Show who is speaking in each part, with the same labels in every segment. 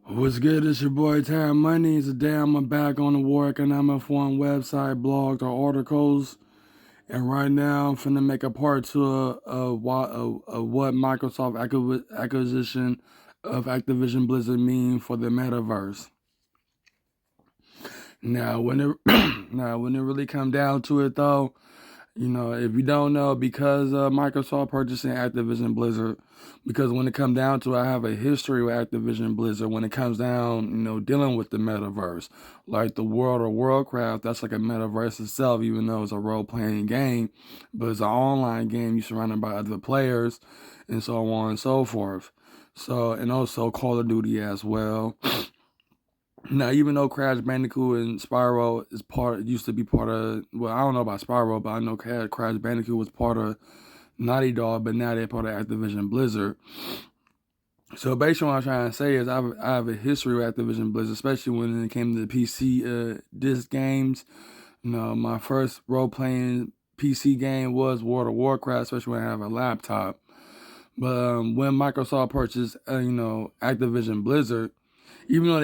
Speaker 1: What's good? It's your boy Tara Money. Today I'm back on the War Economic Forum website, blogs, or articles. And right now I'm finna make a part two of what Microsoft acquisition of Activision Blizzard mean for the Metaverse. Now, when it really come down to it, though, if you don't know, because Microsoft purchasing Activision Blizzard, because when it comes down to it, I have a history with Activision Blizzard when it comes down, dealing with the metaverse. Like the World of Warcraft, that's like a metaverse itself, even though it's a role-playing game, but it's an online game. You're surrounded by other players and so on and so forth. So, and also Call of Duty as well. Now, even though Crash Bandicoot and Spyro used to be part of, well, I don't know about Spyro, but I know Crash Bandicoot was part of Naughty Dog, but now they're part of Activision Blizzard. So basically what I'm trying to say is I have a history with Activision Blizzard, especially when it came to the PC disc games. My first role-playing PC game was World of Warcraft, especially when I have a laptop. But when Microsoft purchased, Activision Blizzard, even though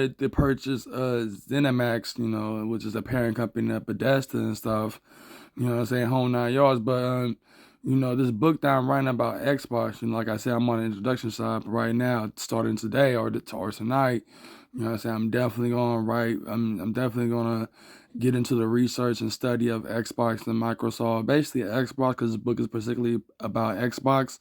Speaker 1: they purchased ZeniMax, which is a parent company of Bethesda and stuff, whole 9 yards. But this book that I'm writing about Xbox, like I said, I'm on the introduction side right now, starting today or tonight. I'm definitely gonna write. I'm definitely gonna get into the research and study of Xbox and Microsoft. Basically, Xbox, because this book is particularly about Xbox.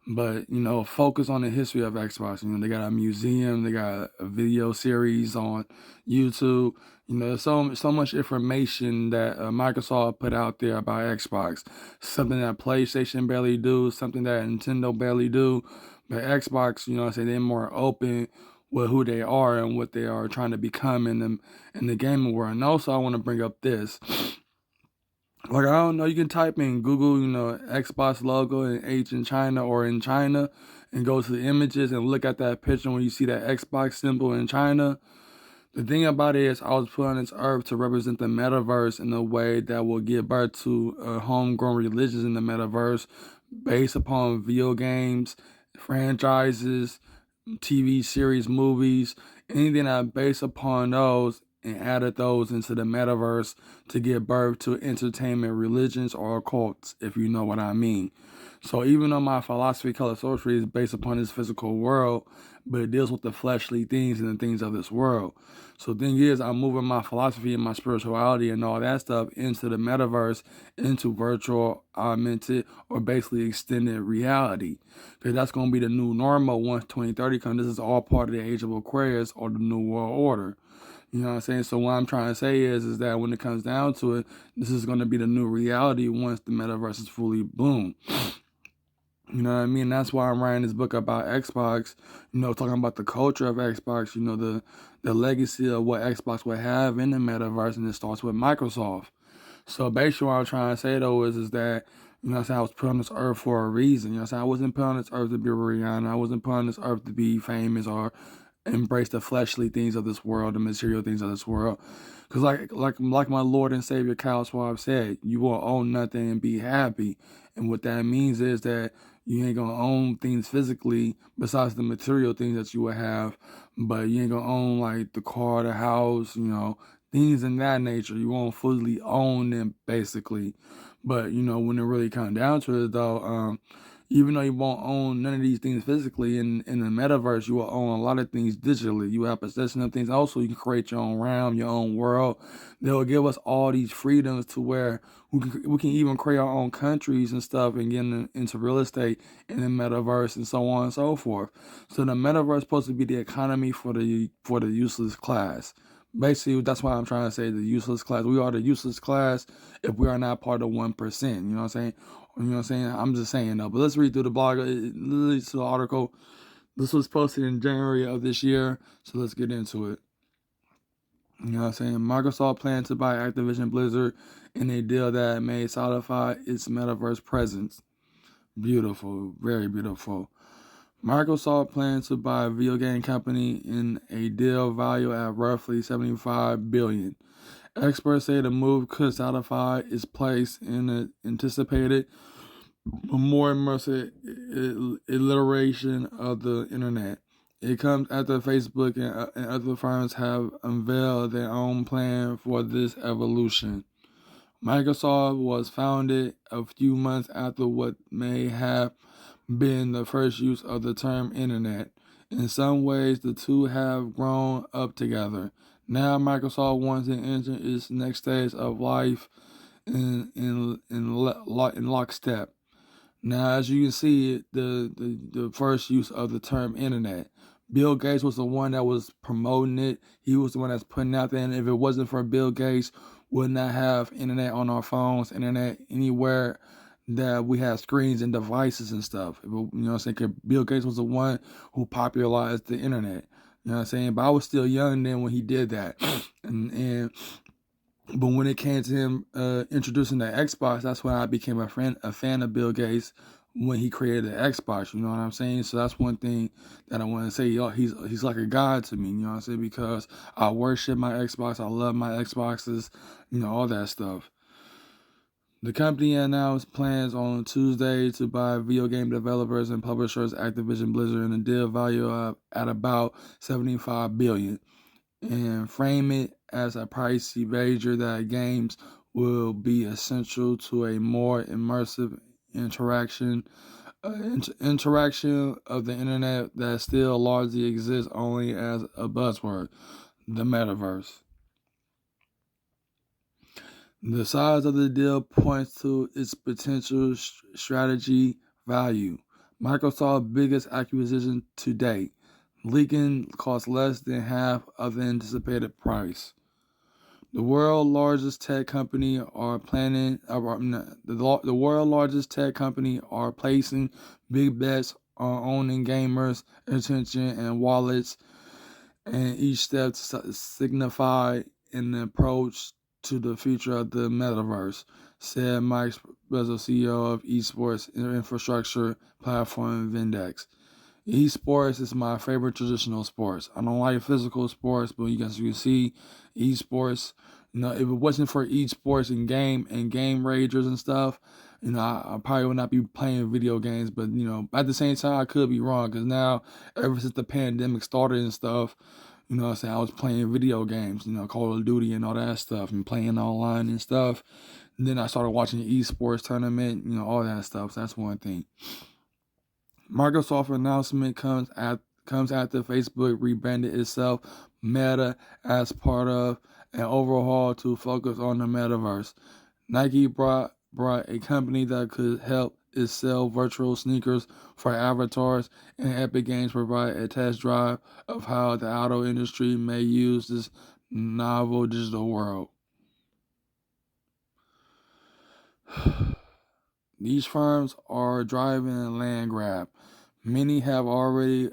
Speaker 1: But, focus on the history of Xbox. They got a museum, they got a video series on YouTube. There's so much information that Microsoft put out there about Xbox. Something that PlayStation barely do, something that Nintendo barely do. But Xbox, they're more open with who they are and what they are trying to become in the gaming world. And also, I want to bring up this. Like, I don't know, you can type in Google, Xbox logo in H in China or in China and go to the images and look at that picture when you see that Xbox symbol in China. The thing about it is I was put on this earth to represent the metaverse in a way that will give birth to homegrown religions in the metaverse based upon video games, franchises, TV series, movies, anything that based upon those and added those into the metaverse to give birth to entertainment religions or occults, if you know what I mean. So even though my philosophy, color sorcery, is based upon this physical world, but it deals with the fleshly things and the things of this world. So the thing is, I'm moving my philosophy and my spirituality and all that stuff into the metaverse, into virtual, augmented, or basically extended reality. Because that's going to be the new normal once 2030 comes. This is all part of the Age of Aquarius or the New World Order. You know what I'm saying? So what I'm trying to say is that when it comes down to it, this is going to be the new reality once the metaverse is fully boom. You know what I mean? That's why I'm writing this book about Xbox, talking about the culture of Xbox, the legacy of what Xbox would have in the metaverse, and it starts with Microsoft. So basically what I'm trying to say, though, is that, I was put on this earth for a reason. I wasn't put on this earth to be Rihanna. I wasn't put on this earth to be famous or embrace the fleshly things of this world, the material things of this world. Because like my Lord and Savior Kyle Schwab said, you will own nothing and be happy. And what that means is that you ain't gonna own things physically besides the material things that you will have, but you ain't gonna own like the car, the house, things in that nature. You won't fully own them basically. But when it really comes down to it, though, even though you won't own none of these things physically, in the metaverse, you will own a lot of things digitally. You have possession of things. Also, you can create your own realm, your own world. They will give us all these freedoms to where we can even create our own countries and stuff and get into real estate in the metaverse and so on and so forth. So the metaverse is supposed to be the economy for the useless class. Basically, that's why I'm trying to say the useless class. We are the useless class if we are not part of 1%. You know what I'm saying? I'm just saying though. But let's read through the blog. Let's the article. This was posted in January of this year. So let's get into it. You know what I'm saying? Microsoft plans to buy Activision Blizzard in a deal that may solidify its metaverse presence. Beautiful. Very beautiful. Microsoft plans to buy a video game company in a deal valued at roughly $75 billion. Experts say the move could solidify its place in the anticipated more immersive iteration of the internet. It comes after Facebook and other firms have unveiled their own plan for this evolution. Microsoft was founded a few months after what may have been the first use of the term internet. In some ways, the two have grown up together. Now, Microsoft wants to enter its next stage of life in lockstep. Now, as you can see, the first use of the term internet. Bill Gates was the one that was promoting it. He was the one that's putting out there. And if it wasn't for Bill Gates, we would not have internet on our phones, internet anywhere that we have screens and devices and stuff. You know what I'm saying? 'Cause Bill Gates was the one who popularized the internet. You know what I'm saying? But I was still young then when he did that. and but when it came to him introducing the Xbox, that's when I became a fan of Bill Gates when he created the Xbox. You know what I'm saying? So that's one thing that I want to say. Yo, he's like a god to me. You know what I'm saying? Because I worship my Xbox. I love my Xboxes. You know, all that stuff. The company announced plans on Tuesday to buy video game developers and publishers Activision Blizzard in a deal value of at about $75 billion, and frame it as a pricey wager that games will be essential to a more immersive interaction of the internet that still largely exists only as a buzzword, the metaverse. The size of the deal points to its potential strategy value. Microsoft's biggest acquisition to date. Leaking cost less than half of the anticipated price. The world's largest tech company are placing big bets on owning gamers' attention and wallets, and each step signify an approach to the future of the metaverse, said Mike Bezos, CEO of esports infrastructure platform Vindex. Esports is my favorite traditional sports. I don't like physical sports, but you guys can see esports. You know, if it wasn't for esports and game ragers and stuff, you know, I probably would not be playing video games. But you know, at the same time, I could be wrong because now, ever since the pandemic started and stuff, you know what I'm saying, I was playing video games, you know, Call of Duty and all that stuff, and playing online and stuff. And then I started watching the esports tournament, you know, all that stuff. So that's one thing. Microsoft announcement comes after Facebook rebranded itself Meta as part of an overhaul to focus on the metaverse. Nike brought a company that could help it sell virtual sneakers for avatars, and Epic Games provide a test drive of how the auto industry may use this novel digital world. These firms are driving a land grab. Many have already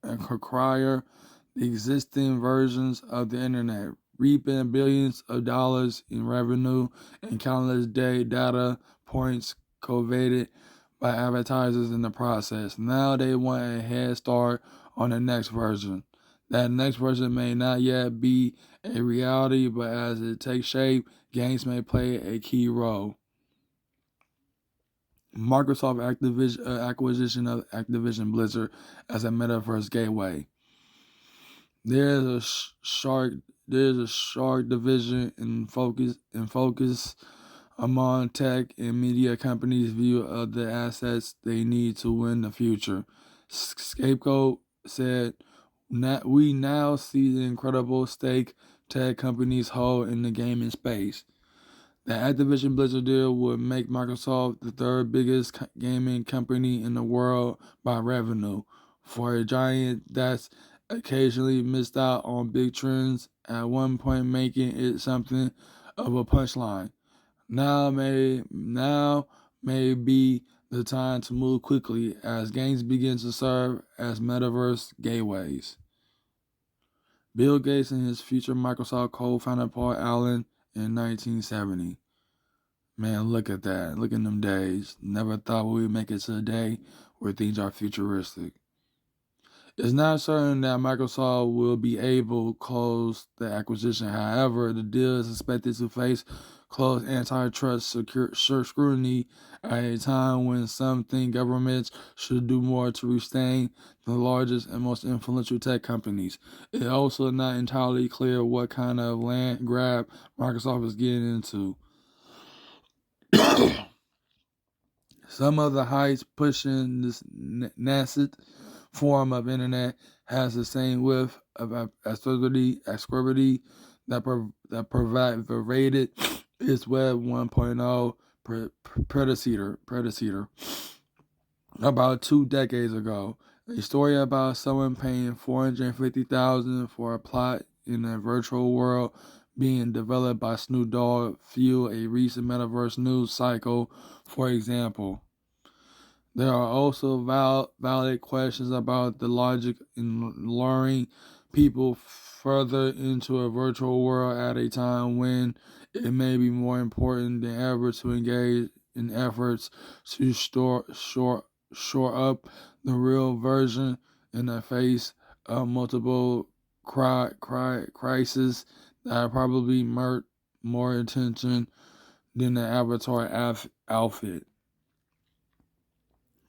Speaker 1: acquired the existing versions of the internet, reaping billions of dollars in revenue and countless data points coveted by advertisers in the process. Now they want a head start on the next version. That next version may not yet be a reality, but as it takes shape, games may play a key role. Microsoft acquisition of Activision Blizzard as a metaverse gateway. There's a shark division in focus among tech and media companies' view of the assets they need to win the future. Scapegoat said, "We now see the incredible stake tech companies hold in the gaming space. The Activision Blizzard deal would make Microsoft the third biggest gaming company in the world by revenue. For a giant that's occasionally missed out on big trends, at one point making it something of a punchline. Now may be the time to move quickly as games begin to serve as metaverse gateways." Bill Gates and his future Microsoft co-founder Paul Allen in 1970. Man, look at that. Look at them days. Never thought we would make it to a day where things are futuristic. It's not certain that Microsoft will be able to close the acquisition. However, the deal is expected to face close antitrust scrutiny at a time when some think governments should do more to restrain the largest and most influential tech companies. It's also not entirely clear what kind of land grab Microsoft is getting into. Some of the heights pushing this nascent form of internet has the same width of asperity that pervaded its Web 1.0 predecessor about 2 decades ago. A story about someone paying $450,000 for a plot in a virtual world being developed by Snoop Dogg fueled a recent Metaverse news cycle, for example. There are also valid questions about the logic in luring people further into a virtual world at a time when it may be more important than ever to engage in efforts to shore up the real version in the face of multiple crises that probably merit more attention than the avatar outfit.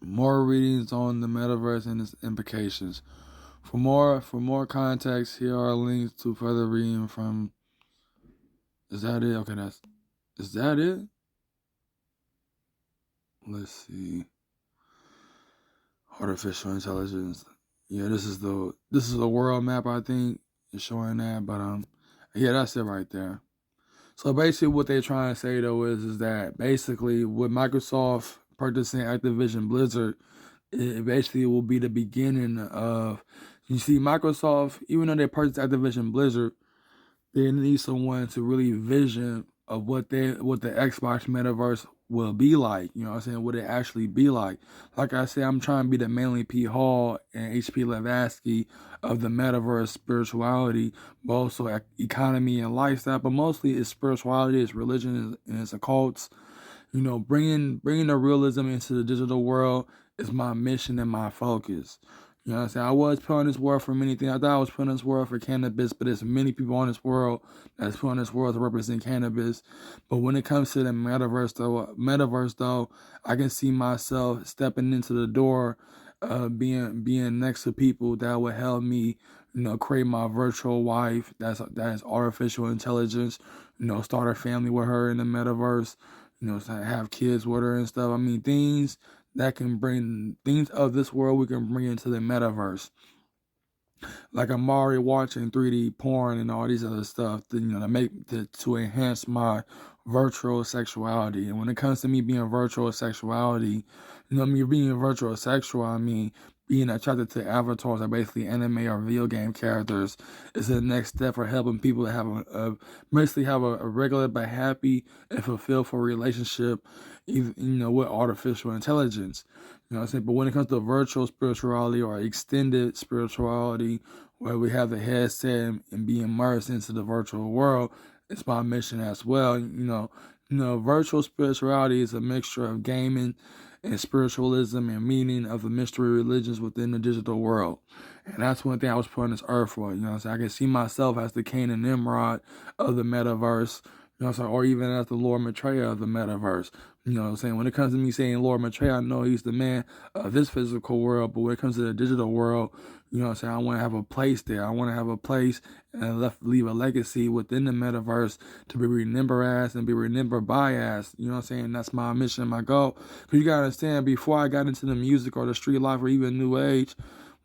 Speaker 1: More readings on the metaverse and its implications. For more context, here are links to further reading from. Is that it? Okay, is that it? Let's see. Artificial intelligence. Yeah, this is the world map. I think it's showing that, but yeah, that's it right there. So basically, what they're trying to say though is that basically with Microsoft purchasing Activision Blizzard, it basically will be the beginning of. You see, Microsoft, even though they purchased Activision Blizzard, they need someone to really vision of what the Xbox metaverse will be like. You know what I'm saying? What it actually be like. Like I said, I'm trying to be the Manly P. Hall and H.P. Blavatsky of the metaverse spirituality, but also economy and lifestyle. But mostly it's spirituality, it's religion, and it's occults. You know, bringing the realism into the digital world is my mission and my focus. You know what I'm saying? I was put on this world for many things. I thought I was put on this world for cannabis, but there's many people on this world that's put on this world to represent cannabis. But when it comes to the metaverse though, I can see myself stepping into the door, being next to people that would help me, you know, create my virtual wife. That's artificial intelligence. You know, start a family with her in the metaverse. You know, have kids with her and stuff. I mean, things that can bring things of this world we can bring into the metaverse. Like I'm already watching 3D porn and all these other stuff to, you know, to enhance my virtual sexuality. And when it comes to me being virtual sexuality, you know, me being virtual sexual, I mean being attracted to avatars are basically anime or video game characters is the next step for helping people to have basically have a regular but happy and fulfilled relationship, you know, with artificial intelligence. You know what I'm saying? But when it comes to virtual spirituality or extended spirituality, where we have the headset and be immersed into the virtual world, it's my mission as well. You know, virtual spirituality is a mixture of gaming and spiritualism and meaning of the mystery religions within the digital world. And that's one thing I was put on this earth for. You know what I'm saying? I can see myself as the Cain and Nimrod of the metaverse. You know what I'm saying? Or even as the Lord Maitreya of the metaverse. You know what I'm saying? When it comes to me saying Lord Maitreya, I know he's the man of this physical world. But when it comes to the digital world, you know what I'm saying? I want to have a place there. I want to have a place and leave a legacy within the metaverse to be remembered as and be remembered by as. You know what I'm saying? That's my mission, my goal. Because you got to understand, before I got into the music or the street life or even new age,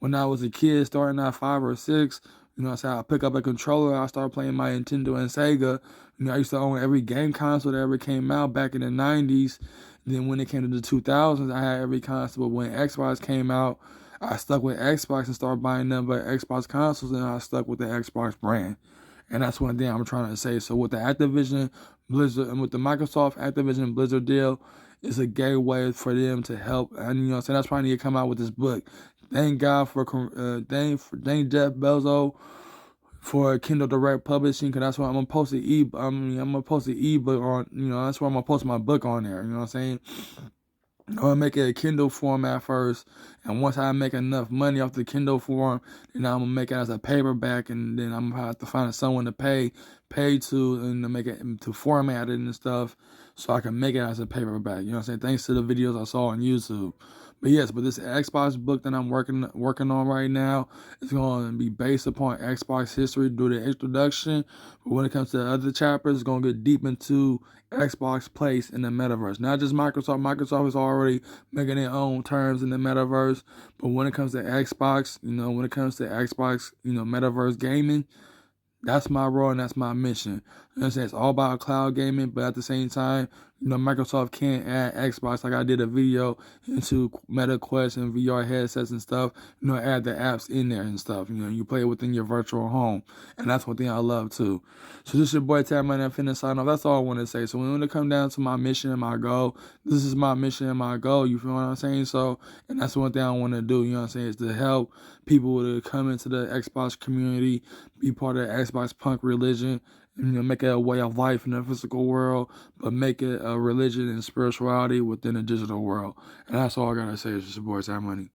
Speaker 1: when I was a kid, starting at 5 or 6, you know what I'm saying? I pick up a controller, I start playing my Nintendo and Sega. You know, I used to own every game console that ever came out back in the 90s. Then when it came to the 2000s, I had every console. But when Xbox came out, I stuck with Xbox and started buying them but Xbox consoles, and I stuck with the Xbox brand. And that's one thing I'm trying to say. So with the Activision Blizzard and with the Microsoft Activision Blizzard deal, it's a gateway for them to help. And you know what I'm saying? That's why I need to come out with this book. Thank God for thank Jeff Bezos for Kindle Direct Publishing, because that's why I'm gonna post I'm gonna post an ebook on. You know, that's why I'm gonna post my book on there. You know what I'm saying? I'm gonna make it a Kindle format first, and once I make enough money off the Kindle form, then I'm gonna make it as a paperback, and then I'm gonna have to find someone to pay to, and to make it, to format it and stuff, so I can make it as a paperback. You know what I'm saying? Thanks to the videos I saw on YouTube. But yes, but this Xbox book that I'm working on right now is going to be based upon Xbox history, do the introduction. But when it comes to the other chapters, it's going to get deep into Xbox place in the metaverse. Not just Microsoft. Microsoft is already making their own terms in the metaverse. But when it comes to Xbox, when it comes to Xbox, metaverse gaming, that's my role and that's my mission. You know what I'm saying? It's all about cloud gaming, but at the same time, Microsoft can't add Xbox like I did a video into Meta Quest and VR headsets and stuff. Add the apps in there and stuff. You play it within your virtual home. And that's one thing I love too. So this is your boy Tam, and I'm finna sign off. That's all I want to say. So when it come down to my mission and my goal, this is my mission and my goal. You feel what I'm saying? So, and that's one thing I want to do, you know what I'm saying, is to help people to come into the Xbox community, be part of the Xboxpunk religion, and make it a way of life in the physical world, but make it a religion and spirituality within the digital world. And that's all I gotta say. It's just your boy Time Money.